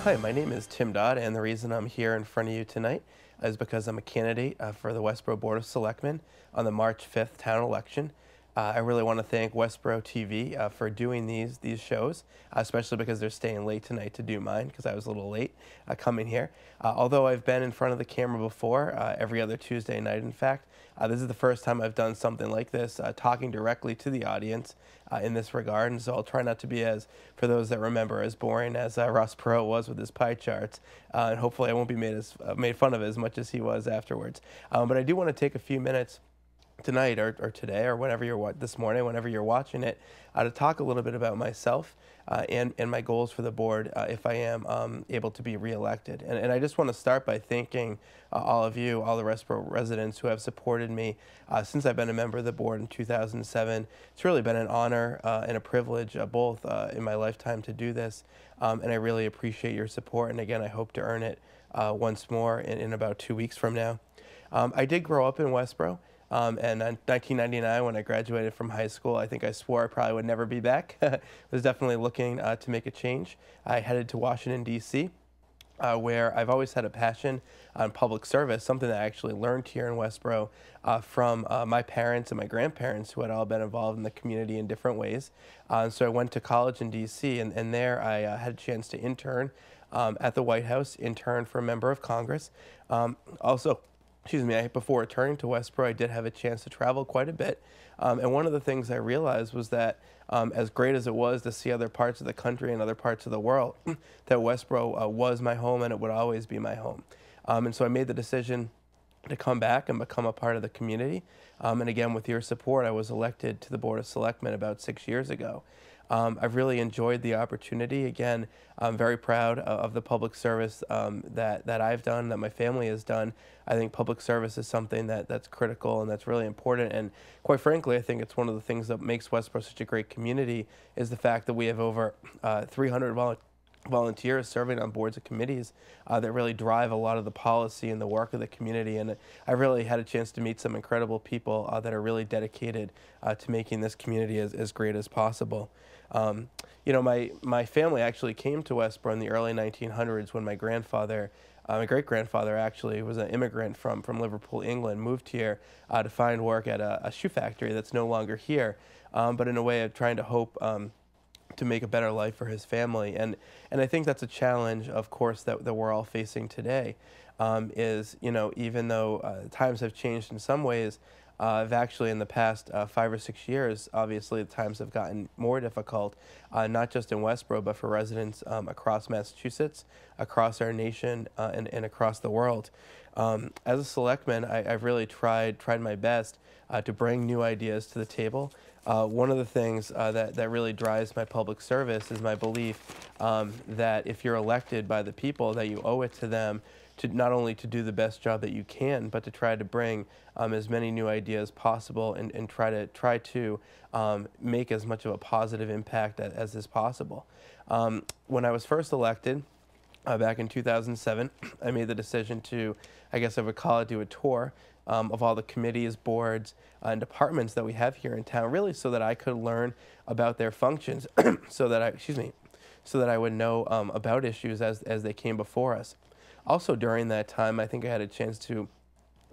Hi, my name is Tim Dodd, and the reason I'm here in front of you tonight is because I'm a candidate for the Westborough Board of Selectmen on the March 5th town election. I really want to thank Westborough TV for doing these shows, especially because they're staying late tonight to do mine because I was a little late coming here. Although I've been in front of the camera before, every other Tuesday night, in fact, this is the first time I've done something like this, talking directly to the audience in this regard. And so I'll try not to be as, for those that remember, as boring as Ross Perot was with his pie charts. And hopefully I won't be made fun of as much as he was afterwards. But I do want to take a few minutes tonight or today or whenever this morning, whenever you're watching it, to talk a little bit about myself and my goals for the board if I am able to be reelected. And I just want to start by thanking all of you, all the Westborough residents who have supported me since I've been a member of the board in 2007. It's really been an honor and a privilege both in my lifetime to do this, and I really appreciate your support. And again, I hope to earn it once more in about 2 weeks from now. I did grow up in Westborough. And in 1999, when I graduated from high school, I think I swore I probably would never be back. Was definitely looking to make a change. I headed to Washington, D.C., where I've always had a passion on public service, something that I actually learned here in Westborough from my parents and my grandparents, who had all been involved in the community in different ways. So I went to college in D.C., and there I had a chance to intern at the White House, intern for a member of Congress. Before returning to Westborough, I did have a chance to travel quite a bit. And one of the things I realized was that as great as it was to see other parts of the country and other parts of the world, that Westborough was my home and it would always be my home. And so I made the decision to come back and become a part of the community. And again, with your support, I was elected to the Board of Selectmen about 6 years ago. I've really enjoyed the opportunity. Again, I'm very proud of the public service that I've done, that my family has done. I think public service is something that's critical and that's really important. And quite frankly, I think it's one of the things that makes Westborough such a great community is the fact that we have over 300 volunteers serving on boards and committees that really drive a lot of the policy and the work of the community. And I really had a chance to meet some incredible people that are really dedicated to making this community as great as possible. My family actually came to Westborough in the early 1900s when my grandfather, my great-grandfather actually, was an immigrant from Liverpool, England, moved here to find work at a shoe factory that's no longer here, but in a way of trying to hope to make a better life for his family. And I think that's a challenge, of course, that we're all facing today, even though times have changed in some ways, I've actually in the past 5 or 6 years, obviously the times have gotten more difficult, not just in Westborough, but for residents across Massachusetts, across our nation, and across the world. As a selectman, I've really tried my best to bring new ideas to the table. One of the things that really drives my public service is my belief that if you're elected by the people, that you owe it to them to not only to do the best job that you can, but to try to bring as many new ideas possible and try to make as much of a positive impact as is possible. When I was first elected, back in 2007, I made the decision to, I guess I would call it, do a tour of all the committees, boards, and departments that we have here in town, really so that I could learn about their functions, so that I would know about issues as they came before us. Also during that time, I think I had a chance to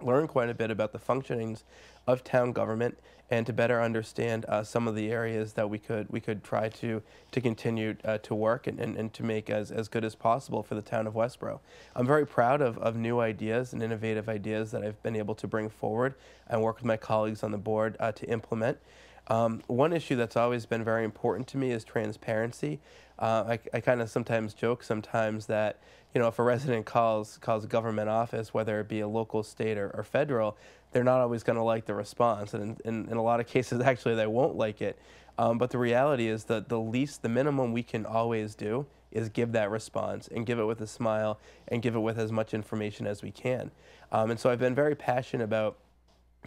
learn quite a bit about the functionings of town government and to better understand some of the areas that we could try to continue to work and to make as good as possible for the town of Westborough. I'm very proud of new ideas and innovative ideas that I've been able to bring forward and work with my colleagues on the board to implement. One issue that's always been very important to me is transparency. I kind of sometimes joke that, if a resident calls a government office, whether it be a local, state, or federal, they're not always going to like the response. And in a lot of cases, actually, they won't like it. But the reality is that the minimum we can always do is give that response and give it with a smile and give it with as much information as we can. And so I've been very passionate about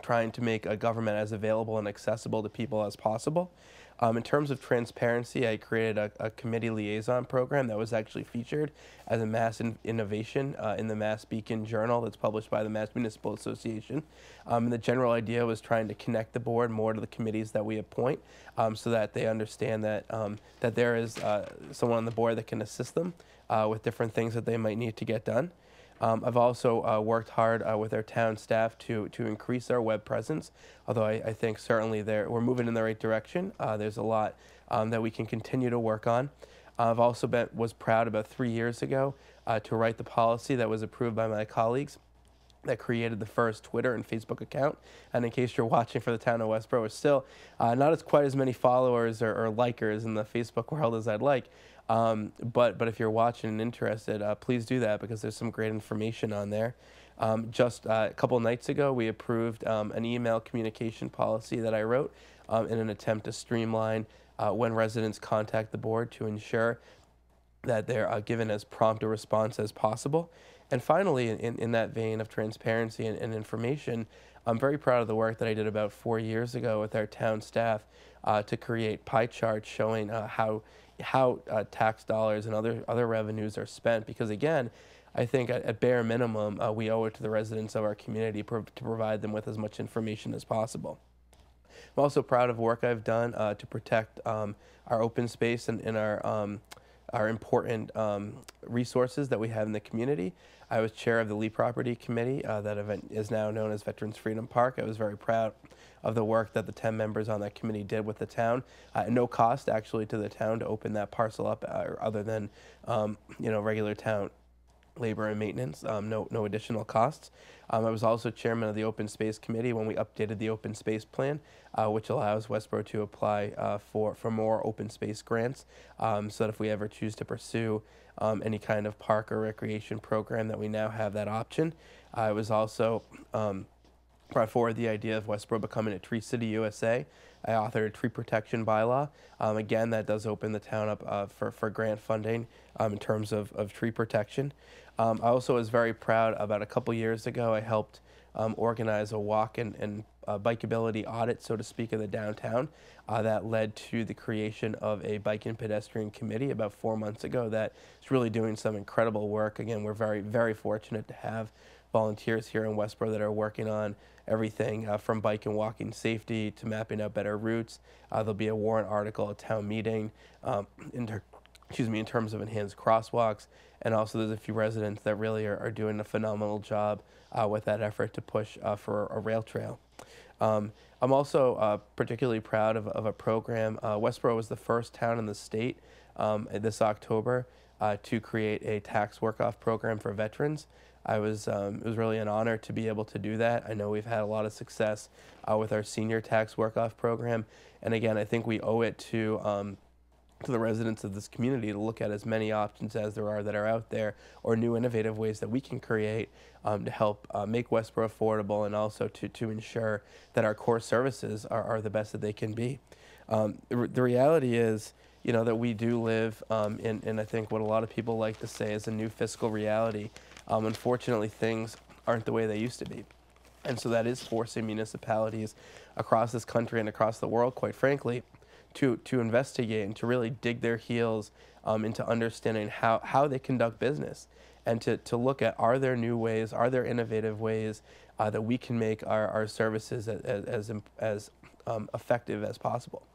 trying to make a government as available and accessible to people as possible. In terms of transparency, I created a committee liaison program that was actually featured as a mass innovation in the Mass Beacon Journal that's published by the Mass Municipal Association. And the general idea was trying to connect the board more to the committees that we appoint, so that they understand that that there is someone on the board that can assist them with different things that they might need to get done. I've also worked hard with our town staff to increase our web presence, although I think certainly we're moving in the right direction. There's a lot that we can continue to work on. I've also was proud about 3 years ago to write the policy that was approved by my colleagues that created the first Twitter and Facebook account. And in case you're watching for the town of Westborough, we're still not as quite as many followers or likers in the Facebook world as I'd like. But if you're watching and interested, please do that, because there's some great information on there. Just a couple nights ago, we approved an email communication policy that I wrote in an attempt to streamline when residents contact the board to ensure that they're given as prompt a response as possible. And finally, in that vein of transparency and information, I'm very proud of the work that I did about 4 years ago with our town staff to create pie charts showing how tax dollars and other revenues are spent. Because again, I think at bare minimum, we owe it to the residents of our community to provide them with as much information as possible. I'm also proud of work I've done to protect our open space and our important resources that we have in the community. I was chair of the Lee Property Committee that is now known as Veterans Freedom Park. I was very proud of the work that the 10 members on that committee did with the town. No cost actually to the town to open that parcel up, other than regular town labor and maintenance, no additional costs. I was also chairman of the Open Space Committee when we updated the Open Space Plan, which allows Westborough to apply for more open space grants, so that if we ever choose to pursue any kind of park or recreation program, that we now have that option. I was also brought forward the idea of Westborough becoming a Tree City USA. I authored a tree protection bylaw. Again, that does open the town up for grant funding in terms of tree protection. I also was very proud. About a couple years ago, I helped organize a walk and bikeability audit, so to speak, of the downtown. That led to the creation of a bike and pedestrian committee about 4 months ago that is really doing some incredible work. Again, we're very, very fortunate to have volunteers here in Westborough that are working on everything from bike and walking safety to mapping out better routes. There'll be a warrant article at town meeting in terms of enhanced crosswalks. And also there's a few residents that really are doing a phenomenal job with that effort to push for a rail trail. I'm also particularly proud of a program. Westborough was the first town in the state this October to create a tax work-off program for veterans. It was really an honor to be able to do that. I know we've had a lot of success with our senior tax work-off program. And again, I think we owe it to the residents of this community to look at as many options as there are that are out there, or new innovative ways that we can create to help make Westborough affordable, and also to ensure that our core services are the best that they can be. The reality is, that we do live in I think what a lot of people like to say is a new fiscal reality. Unfortunately, things aren't the way they used to be. And so that is forcing municipalities across this country and across the world, quite frankly, to investigate and to really dig their heels into understanding how they conduct business, and to look at, are there new ways, are there innovative ways that we can make our services as effective as possible.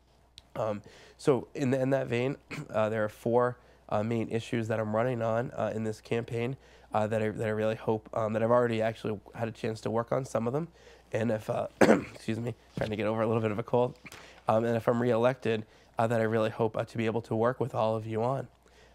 So in that vein, there are 4 main issues that I'm running on in this campaign that I really hope that I've already actually had a chance to work on some of them. And if, excuse me, trying to get over a little bit of a cold. And if I'm reelected, that I really hope to be able to work with all of you on.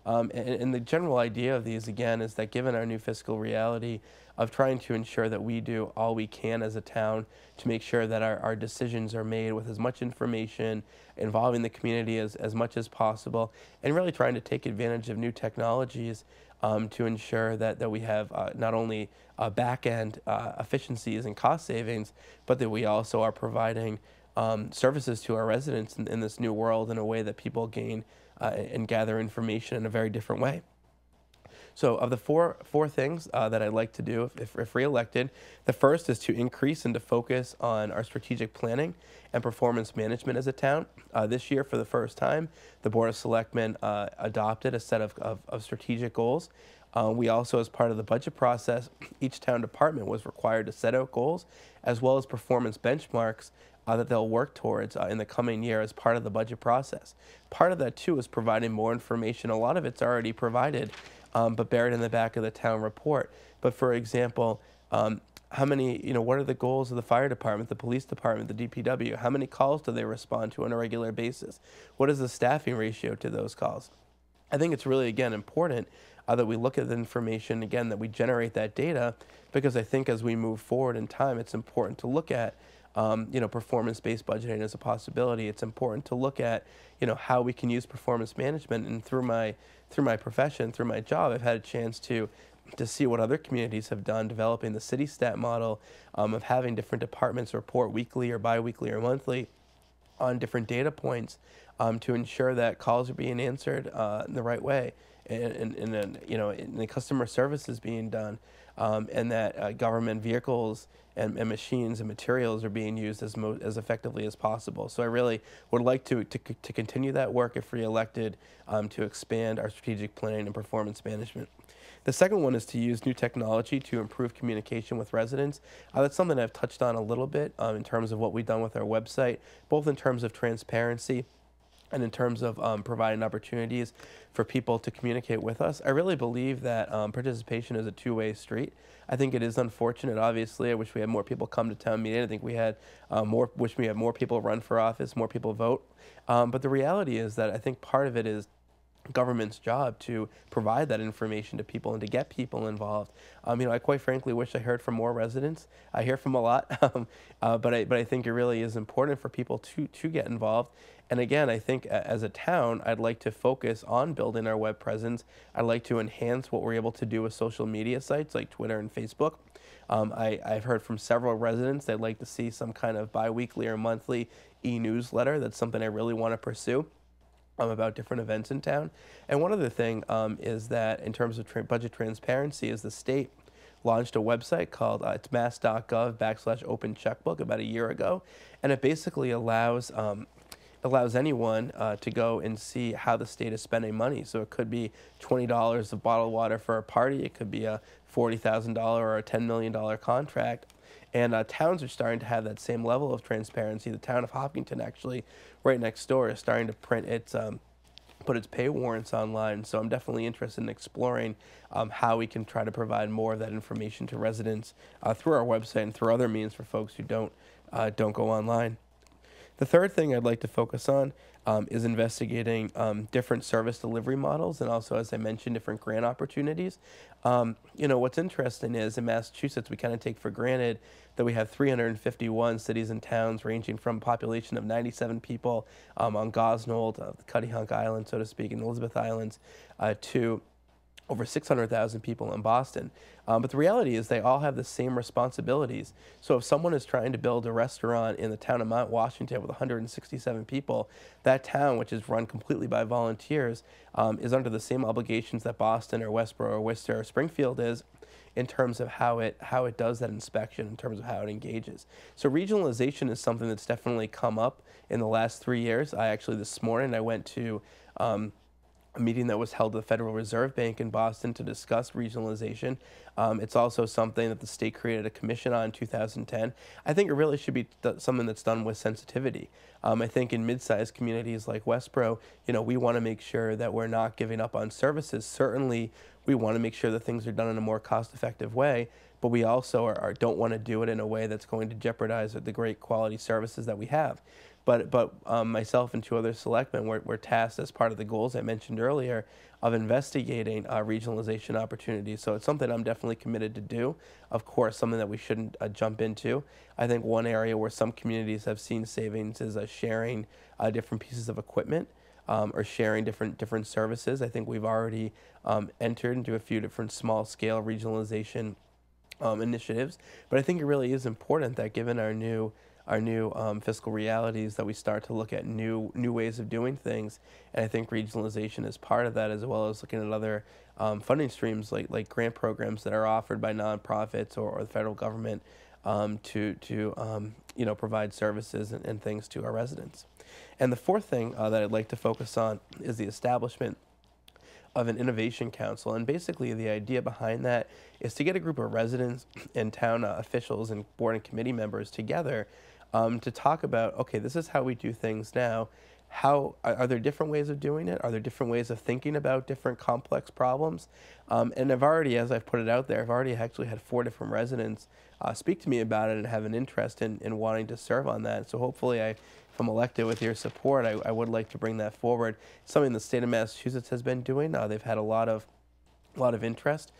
And the general idea of these, again, is that given our new fiscal reality of trying to ensure that we do all we can as a town to make sure that our decisions are made with as much information, involving the community as much as possible, and really trying to take advantage of new technologies to ensure that we have not only back-end efficiencies and cost savings, but that we also are providing services to our residents in this new world in a way that people gain and gather information in a very different way. So of the four things that I'd like to do if reelected, the first is to increase and to focus on our strategic planning and performance management as a town. This year, for the first time, the Board of Selectmen adopted a set of strategic goals. We also, as part of the budget process, each town department was required to set out goals as well as performance benchmarks that they'll work towards in the coming year as part of the budget process. Part of that, too, is providing more information. A lot of it's already provided, but buried in the back of the town report. But for example, how many, what are the goals of the fire department, the police department, the DPW? How many calls do they respond to on a regular basis? What is the staffing ratio to those calls? I think it's really, again, important that we look at the information, again, that we generate that data, because I think as we move forward in time, it's important to look at performance-based budgeting as a possibility. It's important to look at, how we can use performance management. And through my profession, through my job, I've had a chance to see what other communities have done, developing the city stat model of having different departments report weekly or biweekly or monthly on different data points to ensure that calls are being answered in the right way, and the customer service is being done, and that government vehicles and machines and materials are being used as effectively as possible. So I really would like to continue that work if reelected, to expand our strategic planning and performance management. The second one is to use new technology to improve communication with residents. That's something I've touched on a little bit in terms of what we've done with our website, both in terms of transparency and in terms of providing opportunities for people to communicate with us. I really believe that participation is a two-way street. I think it is unfortunate, obviously. I wish we had more people come to town meeting. I think we had wish we had more people run for office, more people vote. But the reality is that I think part of it is government's job to provide that information to people and to get people involved. I quite frankly wish I heard from more residents. I hear from a lot, but I think it really is important for people to get involved. And again, I think as a town, I'd like to focus on building our web presence. I'd like to enhance what we're able to do with social media sites like Twitter and Facebook. I've heard from several residents they'd like to see some kind of biweekly or monthly e-newsletter. That's something I really want to pursue. About different events in town. And one other thing is that in terms of budget transparency is the state launched a website called it's mass.gov/open checkbook about a year ago, and it basically allows anyone to go and see how the state is spending money. So it could be $20 of bottled water for a party, it could be a $40,000 or a $10 million contract. And towns are starting to have that same level of transparency. The town of Hopkinton, actually, right next door, is starting to put its pay warrants online. So I'm definitely interested in exploring how we can try to provide more of that information to residents through our website and through other means for folks who don't go online. The third thing I'd like to focus on is investigating different service delivery models and also, as I mentioned, different grant opportunities. What's interesting is in Massachusetts, we kind of take for granted that we have 351 cities and towns ranging from a population of 97 people on Gosnold, Cuttyhunk Island, so to speak, and Elizabeth Islands, to over 600,000 people in Boston. But the reality is they all have the same responsibilities. So if someone is trying to build a restaurant in the town of Mount Washington with 167 people, that town, which is run completely by volunteers, is under the same obligations that Boston or Westborough or Worcester or Springfield is in terms of how it does that inspection, in terms of how it engages. So regionalization is something that's definitely come up in the last 3 years. This morning I went to a meeting that was held at the Federal Reserve Bank in Boston to discuss regionalization. It's also something that the state created a commission on in 2010. I think it really should be something that's done with sensitivity. I think in mid-sized communities like Westborough, we want to make sure that we're not giving up on services. Certainly, we want to make sure that things are done in a more cost-effective way, but we also don't want to do it in a way that's going to jeopardize the great quality services that we have. But myself and two other selectmen were tasked as part of the goals I mentioned earlier of investigating regionalization opportunities. So it's something I'm definitely committed to do. Of course, something that we shouldn't jump into. I think one area where some communities have seen savings is sharing different pieces of equipment or sharing different services. I think we've already entered into a few different small-scale regionalization initiatives. But I think it really is important that given our new our new fiscal realities, that we start to look at new ways of doing things. And I think regionalization is part of that, as well as looking at other funding streams like grant programs that are offered by nonprofits or the federal government to provide services and things to our residents. And the fourth thing that I'd like to focus on is the establishment of an innovation council. And basically the idea behind that is to get a group of residents and town officials and board and committee members together to talk about, okay, this is how we do things now. How are there different ways of doing it? Are there different ways of thinking about different complex problems? And I've already, as I've put it out there, I've already actually had 4 different residents speak to me about it and have an interest in wanting to serve on that. So hopefully, if I'm elected with your support, I would like to bring that forward. It's something the state of Massachusetts has been doing. They've had a lot of interest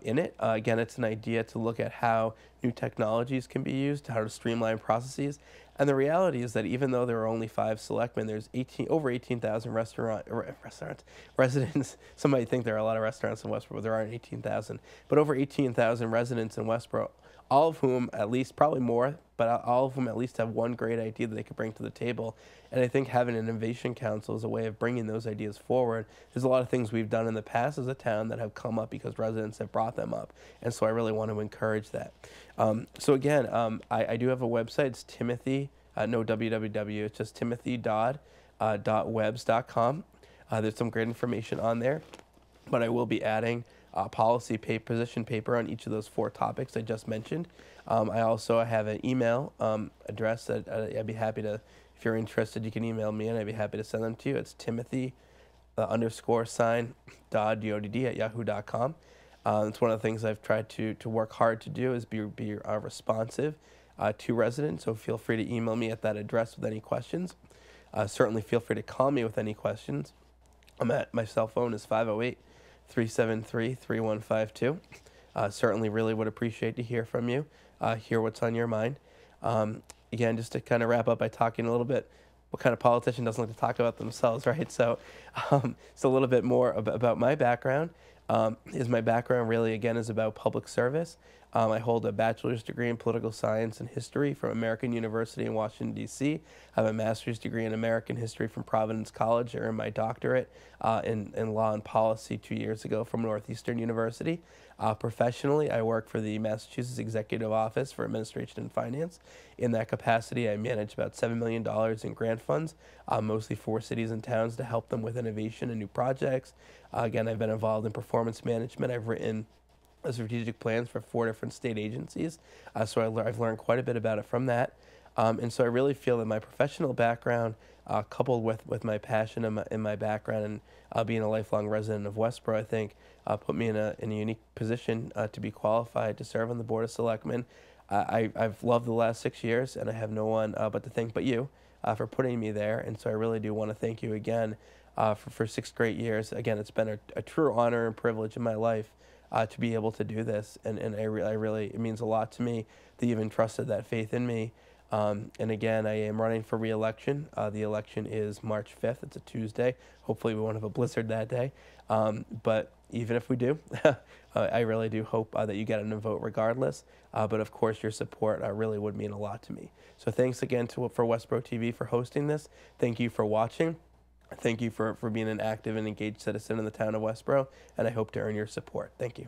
in it. Again, it's an idea to look at how new technologies can be used, how to streamline processes. And the reality is that even though there are only 5 selectmen, there's over 18,000 restaurants, residents. Some might think there are a lot of restaurants in Westborough, but there aren't 18,000. But over 18,000 residents in Westborough, all of whom, at least, probably more, but all of whom at least have one great idea that they could bring to the table. And I think having an innovation council is a way of bringing those ideas forward. There's a lot of things we've done in the past as a town that have come up because residents have brought them up. And so I really want to encourage that. So again, I do have a website. It's Timothy, no www, it's just timothy.webs.com. There's some great information on there, but I will be adding position paper on each of those 4 topics I just mentioned. I also have an email address that I'd be happy to, if you're interested, you can email me and I'd be happy to send them to you. It's Timothy _ Dodd, D-O-D-D, at yahoo.com. It's one of the things I've tried to work hard to do is be responsive to residents. So feel free to email me at that address with any questions. Certainly feel free to call me with any questions. My cell phone is 508-373-3152. Certainly really would appreciate to hear from you, hear what's on your mind. Again, just to kind of wrap up by talking a little bit, what kind of politician doesn't like to talk about themselves, right? So it's a little bit more about my background. My background really, again, is about public service. I hold a bachelor's degree in political science and history from American University in Washington, D.C. I have a master's degree in American history from Providence College. I earned my doctorate in law and policy 2 years ago from Northeastern University. Professionally, I work for the Massachusetts Executive Office for Administration and Finance. In that capacity, I manage about $7 million in grant funds, mostly for cities and towns to help them with innovation and new projects. Again, I've been involved in performance management. I've written strategic plans for 4 different state agencies, so I've learned quite a bit about it from that. And so I really feel that my professional background, coupled with my passion and my background and being a lifelong resident of Westborough, I think put me in a unique position to be qualified to serve on the Board of Selectmen. I've loved the last 6 years, and I have no one but to thank but you for putting me there. And so I really do want to thank you again for 6 great years. Again, it's been a true honor and privilege in my life to be able to do this, and I really, it means a lot to me that you've entrusted that faith in me. And again, I am running for re-election. The election is March 5th. It's a Tuesday. Hopefully we won't have a blizzard that day. But even if we do, I really do hope that you get in a vote regardless. But of course, your support really would mean a lot to me. So thanks again for Westborough TV for hosting this. Thank you for watching. Thank you for being an active and engaged citizen in the town of Westborough, and I hope to earn your support. Thank you.